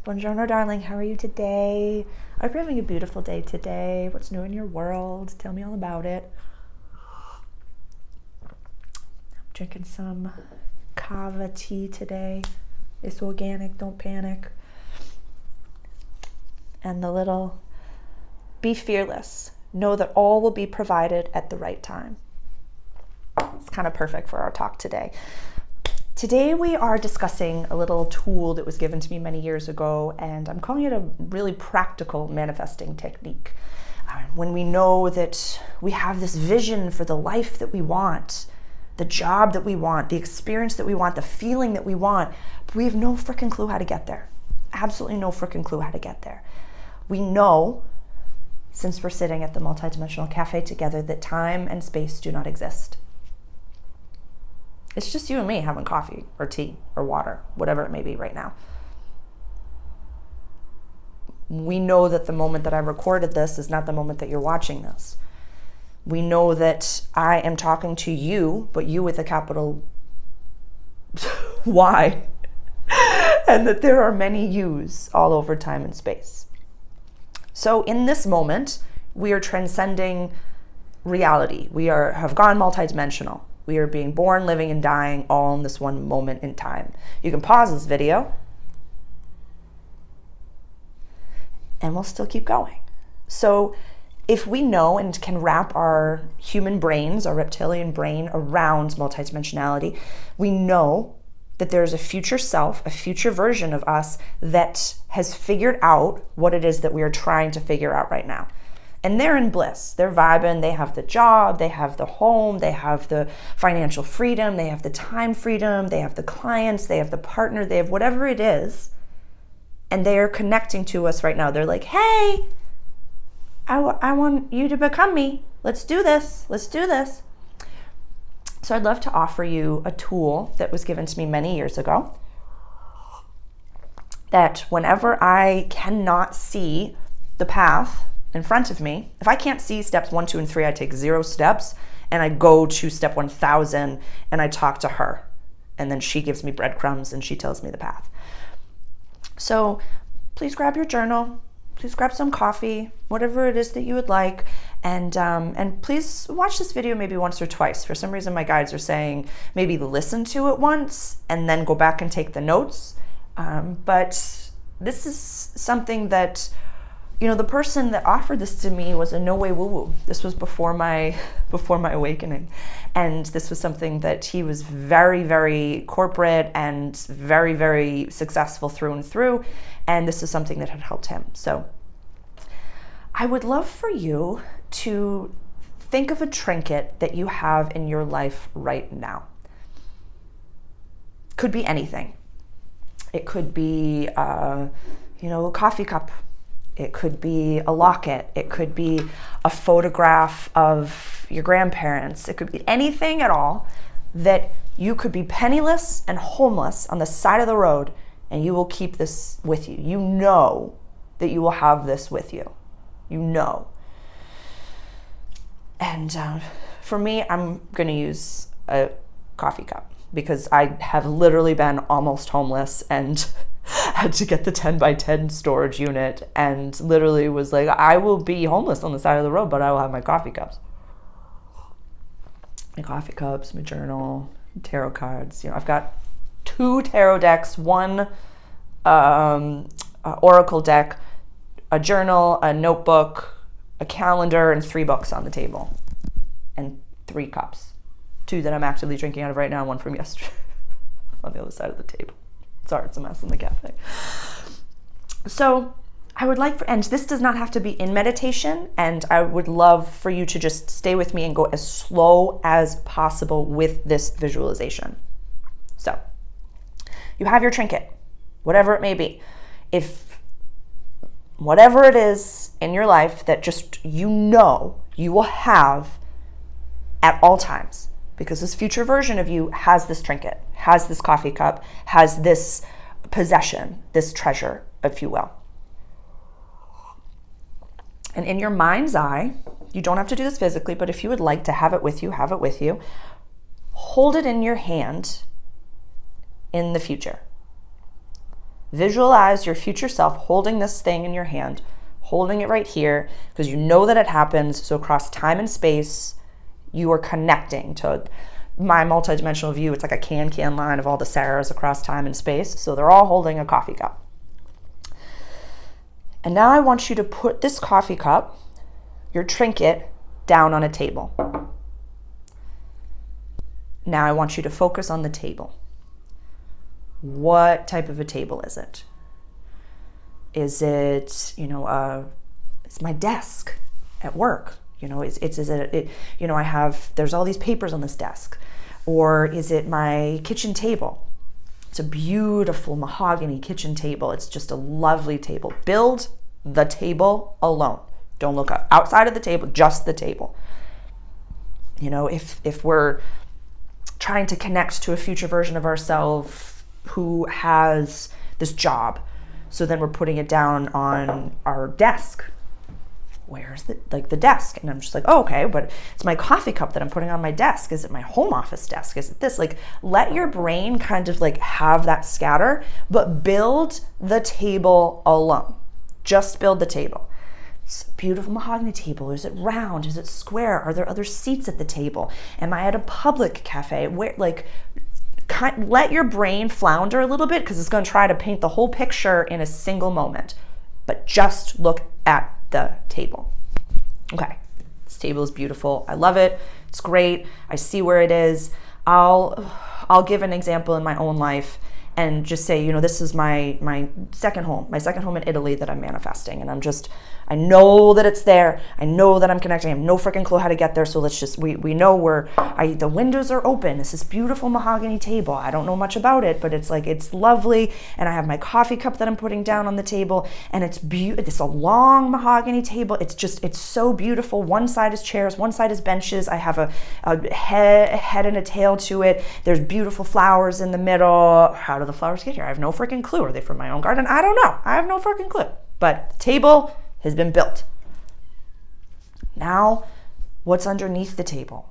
Buongiorno, darling. How are you today? I hope you're having a beautiful day today. What's new in your world? Tell me all about it. I'm drinking some kava tea today. It's organic, don't panic. And the little, be fearless. Know that all will be provided at the right time. It's kind of perfect for our talk today. Today we are discussing a little tool that was given to me many years ago, and I'm calling it a really practical manifesting technique. When we know that we have this vision for the life that we want, the job that we want, the experience that we want, the feeling that we want, but we have no freaking clue how to get there. Absolutely no freaking clue how to get there. We know, since we're sitting at the multidimensional cafe together, that time and space do not exist. It's just you and me having coffee or tea or water, whatever it may be right now. We know that the moment that I recorded this is not the moment that you're watching this. We know that I am talking to you, but you with a capital Y, and that there are many yous all over time and space. So in this moment, we are transcending reality. We have gone multidimensional. We are being born, living, and dying all in this one moment in time. You can pause this video and we'll still keep going. So if we know and can wrap our human brains, our reptilian brain around multidimensionality, we know that there's a future self, a future version of us that has figured out what it is that we are trying to figure out right now. And they're in bliss, they're vibing, they have the job, they have the home, they have the financial freedom, they have the time freedom, they have the clients, they have the partner, they have whatever it is. And they are connecting to us right now. They're like, hey, I want you to become me. Let's do this, let's do this. So I'd love to offer you a tool that was given to me many years ago, that whenever I cannot see the path in front of me, if I can't see steps 1, 2, and 3, I take 0 steps and I go to step 1000 and I talk to her. And then she gives me breadcrumbs and she tells me the path. So please grab your journal, please grab some coffee, whatever it is that you would like. And please watch this video maybe once or twice. For some reason, my guides are saying maybe listen to it once and then go back and take the notes. But this is something that, you know, the person that offered this to me was a no way woo woo. This was before my awakening. And this was something that he was very, very corporate and very, very successful through and through. And this is something that had helped him. So I would love for you to think of a trinket that you have in your life right now. Could be anything. It could be, a coffee cup. It could be a locket. It could be a photograph of your grandparents. It could be anything at all that you could be penniless and homeless on the side of the road, and you will keep this with you. You know that you will have this with you. You know. And for me, I'm going to use a coffee cup because I have literally been almost homeless and had to get the 10 by 10 storage unit and literally was like, I will be homeless on the side of the road, but I will have my coffee cups. My coffee cups, my journal, tarot cards. I've got 2 tarot decks, 1 oracle deck, a journal, a notebook, a calendar, and 3 books on the table. And 3 cups. 2 that I'm actively drinking out of right now, 1 from yesterday on the other side of the table. Sorry, it's a mess in the cafe. So I would like and this does not have to be in meditation, and I would love for you to just stay with me and go as slow as possible with this visualization. So you have your trinket, whatever it may be. If whatever it is in your life that just you will have at all times, because this future version of you has this trinket, has this coffee cup, has this possession, this treasure, if you will. And in your mind's eye, you don't have to do this physically, but if you would like to have it with you, have it with you. Hold it in your hand in the future. Visualize your future self holding this thing in your hand, holding it right here, because you know that it happens. So across time and space, you are connecting to my multidimensional view. It's like a can line of all the Sarahs across time and space. So they're all holding a coffee cup. And now I want you to put this coffee cup, your trinket, down on a table. Now I want you to focus on the table. What type of a table is it? Is it, it's my desk at work. There's all these papers on this desk. Or is it my kitchen table? It's a beautiful mahogany kitchen table. It's just a lovely table. Build the table alone. Don't look outside of the table, just the table. If we're trying to connect to a future version of ourselves who has this job, so then we're putting it down on our desk. Where's the desk? And I'm just like, oh, okay, but it's my coffee cup that I'm putting on my desk. Is it my home office desk? Is it this? Let your brain kind of have that scatter, but build the table alone. Just build the table. It's a beautiful mahogany table. Is it round? Is it square? Are there other seats at the table? Am I at a public cafe? Let your brain flounder a little bit, because it's going to try to paint the whole picture in a single moment. But just look at the table. Okay, this table is beautiful. I love it. It's great. I see where it is. I'll give an example in my own life and just say, this is my second home in Italy that I'm manifesting. And I know that it's there. I know that I'm connecting. I have no freaking clue how to get there. So we know the windows are open. It's this beautiful mahogany table. I don't know much about it, but it's lovely. And I have my coffee cup that I'm putting down on the table, and it's a long mahogany table. It's so beautiful. One side is chairs, one side is benches. I have a head and a tail to it. There's beautiful flowers in the middle. How do the flowers get here? I have no freaking clue. Are they from my own garden? I don't know. I have no freaking clue. But the table has been built. Now, what's underneath the table?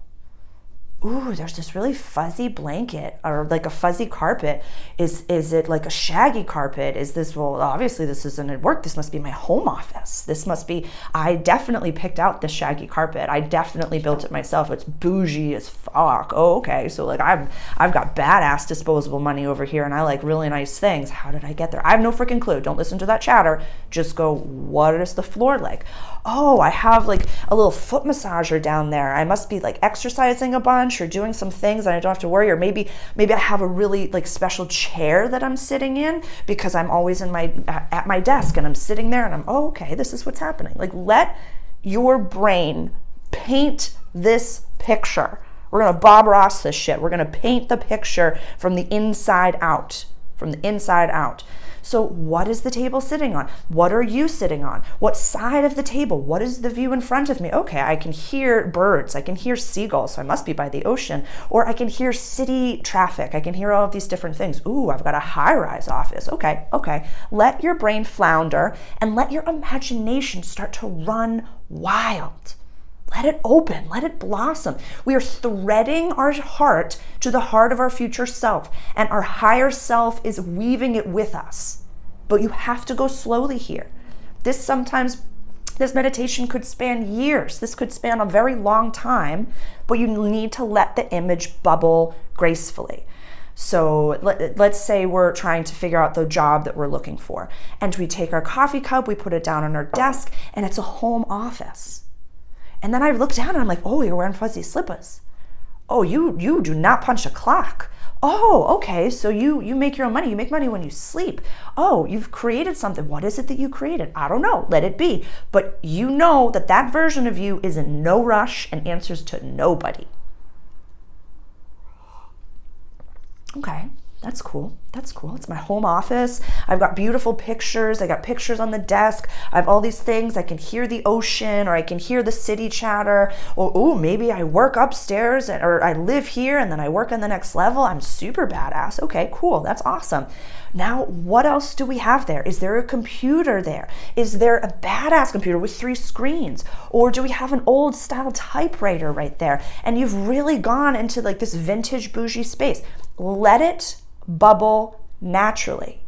Ooh, there's this really fuzzy blanket, or a fuzzy carpet. Is it like a shaggy carpet? Obviously this isn't at work. This must be my home office. I definitely picked out this shaggy carpet. I definitely built it myself. It's bougie as fuck. Oh, okay. So I've got badass disposable money over here, and I like really nice things. How did I get there? I have no freaking clue. Don't listen to that chatter. Just go, what is the floor like? Oh, I have a little foot massager down there. I must be exercising a bunch or doing some things and I don't have to worry. Or maybe I have a really special chair that I'm sitting in, because I'm always at my desk and I'm sitting there and okay, this is what's happening. Let your brain paint this picture. We're gonna Bob Ross this shit. We're gonna paint the picture from the inside out. So what is the table sitting on? What are you sitting on? What side of the table? What is the view in front of me? Okay, I can hear birds. I can hear seagulls, so I must be by the ocean. Or I can hear city traffic. I can hear all of these different things. Ooh, I've got a high-rise office. Okay. Let your brain flounder and let your imagination start to run wild. Let it open, let it blossom. We are threading our heart to the heart of our future self, and our higher self is weaving it with us. But you have to go slowly here. This meditation could span years. This could span a very long time, but you need to let the image bubble gracefully. So let's say we're trying to figure out the job that we're looking for, and we take our coffee cup, we put it down on our desk, and it's a home office. And then I look down and I'm like, oh, you're wearing fuzzy slippers. Oh, you do not punch a clock. Oh, okay, so you make your own money. You make money when you sleep. Oh, you've created something. What is it that you created? I don't know. Let it be. But you know that version of you is in no rush and answers to nobody. Okay. That's cool. It's my home office. I've got beautiful pictures. I got pictures on the desk. I have all these things. I can hear the ocean, or I can hear the city chatter. Or, maybe I work upstairs, or I live here and then I work on the next level. I'm super badass. Okay, cool. That's awesome. Now, what else do we have there? Is there a computer there? Is there a badass computer with 3 screens? Or do we have an old style typewriter right there? And you've really gone into this vintage bougie space. Let it bubble naturally.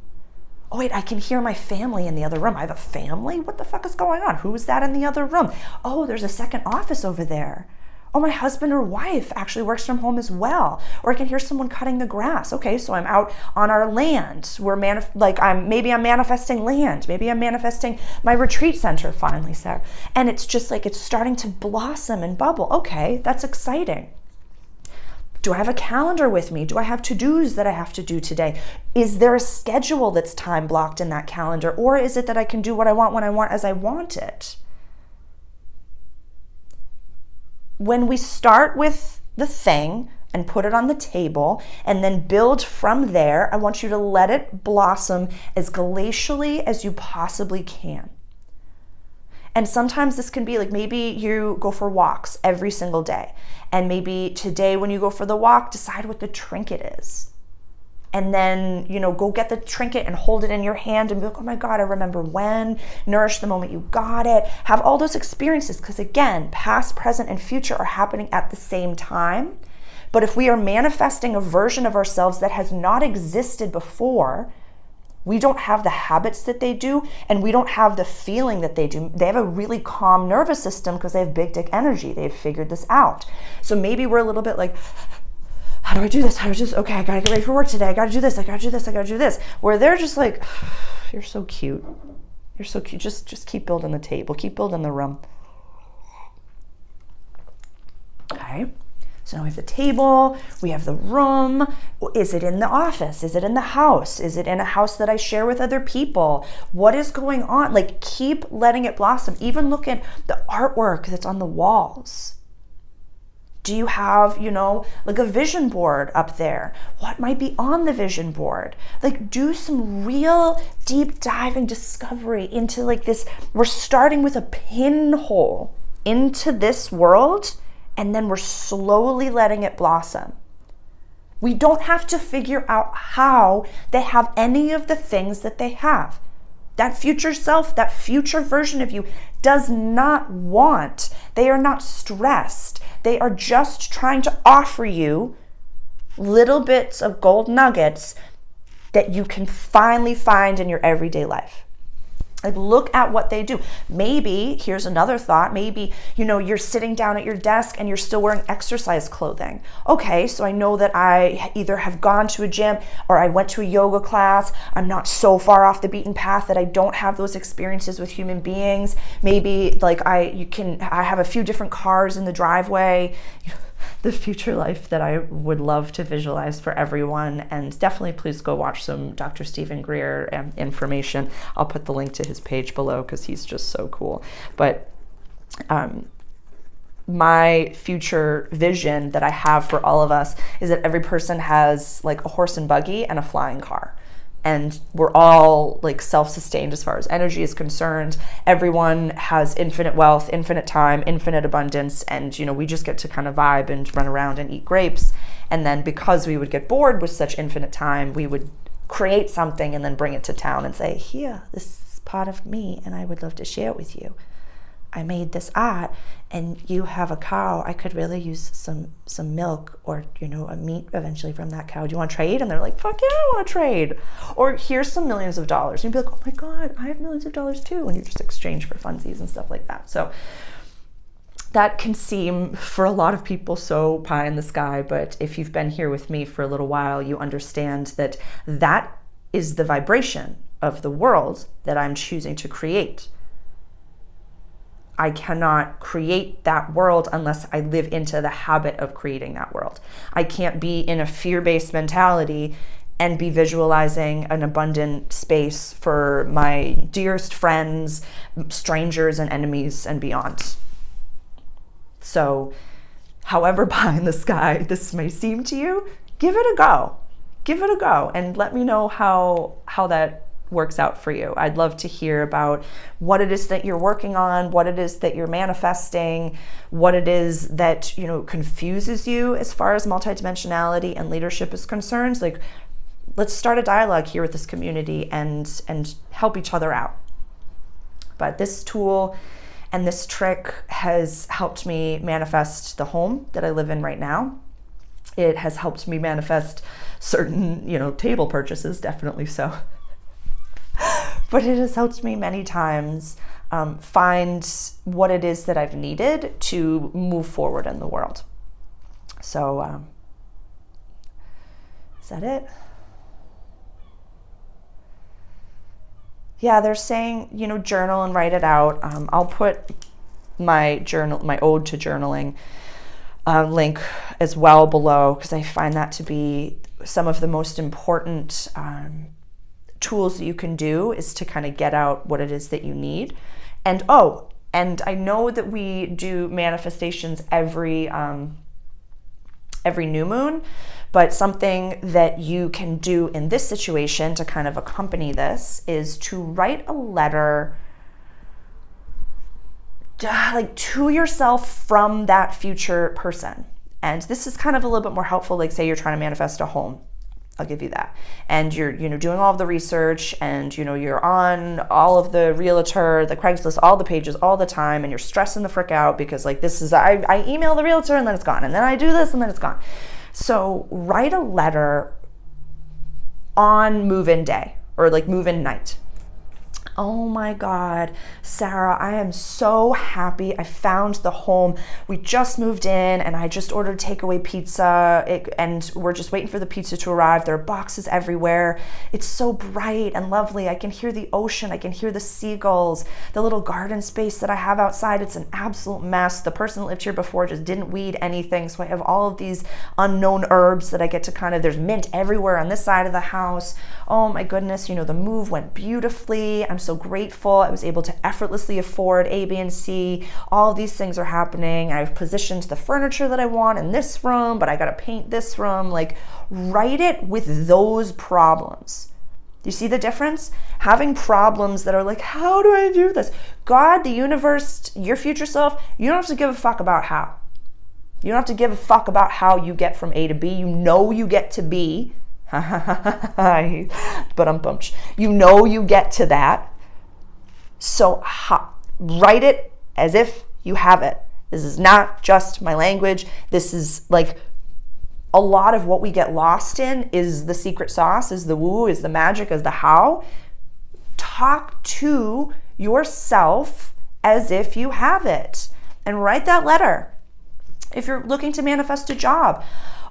Oh wait, I can hear my family in the other room. I have a family? What the fuck is going on? Who is that in the other room? Oh, there's a second office over there. Oh, my husband or wife actually works from home as well. Or I can hear someone cutting the grass. Okay, so I'm out on our land. Maybe I'm manifesting land. Maybe I'm manifesting my retreat center finally, Sarah. And it's just like it's starting to blossom and bubble. Okay, that's exciting. Do I have a calendar with me? Do I have to-dos that I have to do today? Is there a schedule that's time blocked in that calendar? Or is it that I can do what I want when I want as I want it? When we start with the thing and put it on the table and then build from there, I want you to let it blossom as glacially as you possibly can. And sometimes this can be like, maybe you go for walks every single day. And maybe today when you go for the walk, decide what the trinket is. And then, go get the trinket and hold it in your hand and be like, oh my God, I remember when. Nourish the moment you got it. Have all those experiences, because again, past, present, and future are happening at the same time. But if we are manifesting a version of ourselves that has not existed before, we don't have the habits that they do, and we don't have the feeling that they do. They have a really calm nervous system because they have big dick energy. They've figured this out. So maybe we're a little bit like, how do I do this? Okay, I gotta get ready for work today. I gotta do this. I gotta do this. I gotta do this. Where they're just like, you're so cute. You're so cute. Just keep building the table. Keep building the room. Okay. So now we have the table. We have the room. Is it in the office? Is it in the house? Is it in a house that I share with other people? What is going on? Like, keep letting it blossom. Even look at the artwork that's on the walls. Do you have, like a vision board up there? What might be on the vision board? Like, do some real deep diving discovery into like this. We're starting with a pinhole into this world, and then we're slowly letting it blossom. We don't have to figure out how they have any of the things that they have. That future self, that future version of you does not want. They are not stressed. They are just trying to offer you little bits of gold nuggets that you can finally find in your everyday life. Like, look at what they do. Maybe, here's another thought, maybe, you're sitting down at your desk and you're still wearing exercise clothing. Okay, so I know that I either have gone to a gym or I went to a yoga class. I'm not so far off the beaten path that I don't have those experiences with human beings. Maybe I have a few different cars in the driveway. The future life that I would love to visualize for everyone. And definitely please go watch some Dr. Stephen Greer information. I'll put the link to his page below because he's just so cool. But my future vision that I have for all of us is that every person has like a horse and buggy and a flying car. And we're all like self-sustained as far as energy is concerned. Everyone has infinite wealth, infinite time, infinite abundance. And, we just get to kind of vibe and run around and eat grapes. And then because we would get bored with such infinite time, we would create something and then bring it to town and say, here, this is part of me and I would love to share it with you. I made this art and you have a cow. I could really use some milk or, a meat eventually from that cow. Do you want to trade? And they're like, fuck yeah, I want to trade. Or here's some millions of dollars. And you'd be like, oh my God, I have millions of dollars too. And you just exchange for funsies and stuff like that. So that can seem for a lot of people so pie in the sky. But if you've been here with me for a little while, you understand that that is the vibration of the world that I'm choosing to create. I cannot create that world unless I live into the habit of creating that world. I can't be in a fear-based mentality and be visualizing an abundant space for my dearest friends, strangers, and enemies and beyond. So, however pie in the sky this may seem to you, give it a go. Give it a go and let me know how that works out for you. I'd love to hear about what it is that you're working on, what it is that you're manifesting, what it is that, confuses you as far as multidimensionality and leadership is concerned. Like, let's start a dialogue here with this community and help each other out. But this tool and this trick has helped me manifest the home that I live in right now. It has helped me manifest certain, table purchases, definitely so. but it has helped me many times find what it is that I've needed to move forward in the world. So, is that it? Yeah, they're saying, journal and write it out. I'll put my ode to journaling link as well below, because I find that to be some of the most important tools that you can do, is to kind of get out what it is that you need. And I know that we do manifestations every new moon, but something that you can do in this situation to kind of accompany this is to write a letter to yourself from that future person. And this is kind of a little bit more helpful, like say you're trying to manifest a home. I'll give you that. And you're doing all of the research, and you're on all of the realtor, the Craigslist, all the pages all the time, and you're stressing the frick out because this is I email the realtor and then it's gone, and then I do this and then it's gone. So write a letter on move-in day or move-in night. Oh my God, Sarah, I am so happy I found the home. We just moved in and I just ordered takeaway pizza and we're just waiting for the pizza to arrive. There are boxes everywhere. It's so bright and lovely. I can hear the ocean. I can hear the seagulls. The little garden space that I have outside, it's an absolute mess. The person that lived here before just didn't weed anything. So I have all of these unknown herbs that I get to there's mint everywhere on this side of the house. Oh my goodness, the move went beautifully. I'm so grateful. I was able to effortlessly afford A, B, and C. All of these things are happening. I've positioned the furniture that I want in this room, but I got to paint this room. Write it with those problems. You see the difference? Having problems that are how do I do this? God, the universe, your future self, you don't have to give a fuck about how. You don't have to give a fuck about how you get from A to B. You get to B. But I'm bummed. You get to that. So write it as if you have it. This is not just my language. This is a lot of what we get lost in is the secret sauce, is the woo, is the magic, is the how. Talk to yourself as if you have it and write that letter. If you're looking to manifest a job,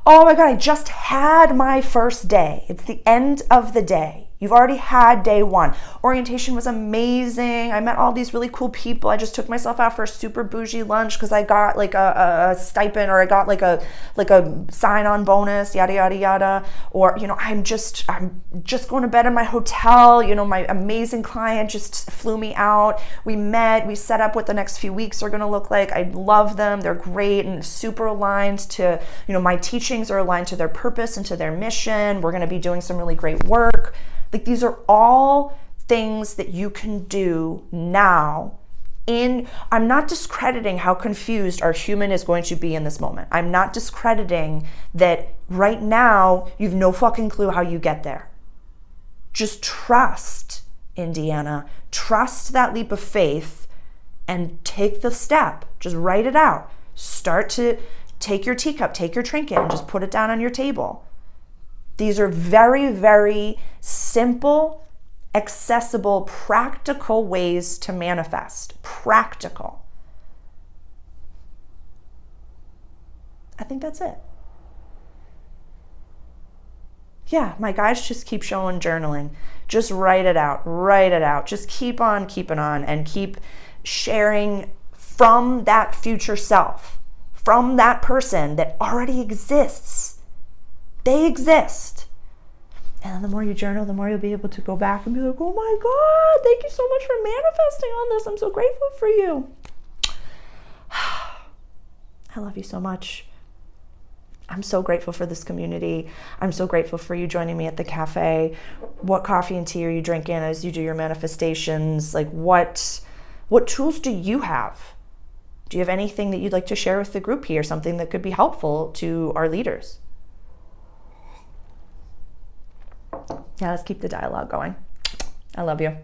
oh my God, I just had my first day. It's the end of the day. You've already had day one. Orientation was amazing. I met all these really cool people. I just took myself out for a super bougie lunch because I got a stipend, or I got a sign-on bonus, yada, yada, yada. Or, I'm just going to bed in my hotel. My amazing client just flew me out. We met, we set up what the next few weeks are going to look like. I love them. They're great and super aligned to, my teachings are aligned to their purpose and to their mission. We're going to be doing some really great work. These are all things that you can do now. I'm not discrediting how confused our human is going to be in this moment. I'm not discrediting that right now you've no fucking clue how you get there. Just trust, Indiana. Trust that leap of faith and take the step. Just write it out. Start to take your teacup, take your trinket, and just put it down on your table. These are very, very simple, accessible, practical ways to manifest. Practical. I think that's it. Yeah, my guides just keep showing journaling. Just write it out. Write it out. Just keep on keeping on and keep sharing from that future self, from that person that already exists. They exist. And the more you journal, the more you'll be able to go back and be like, oh my God, thank you so much for manifesting on this. I'm so grateful for you. I love you so much. I'm so grateful for this community. I'm so grateful for you joining me at the cafe. What coffee and tea are you drinking as you do your manifestations? What tools do you have? Do you have anything that you'd like to share with the group here? Something that could be helpful to our leaders? Yeah, let's keep the dialogue going. I love you.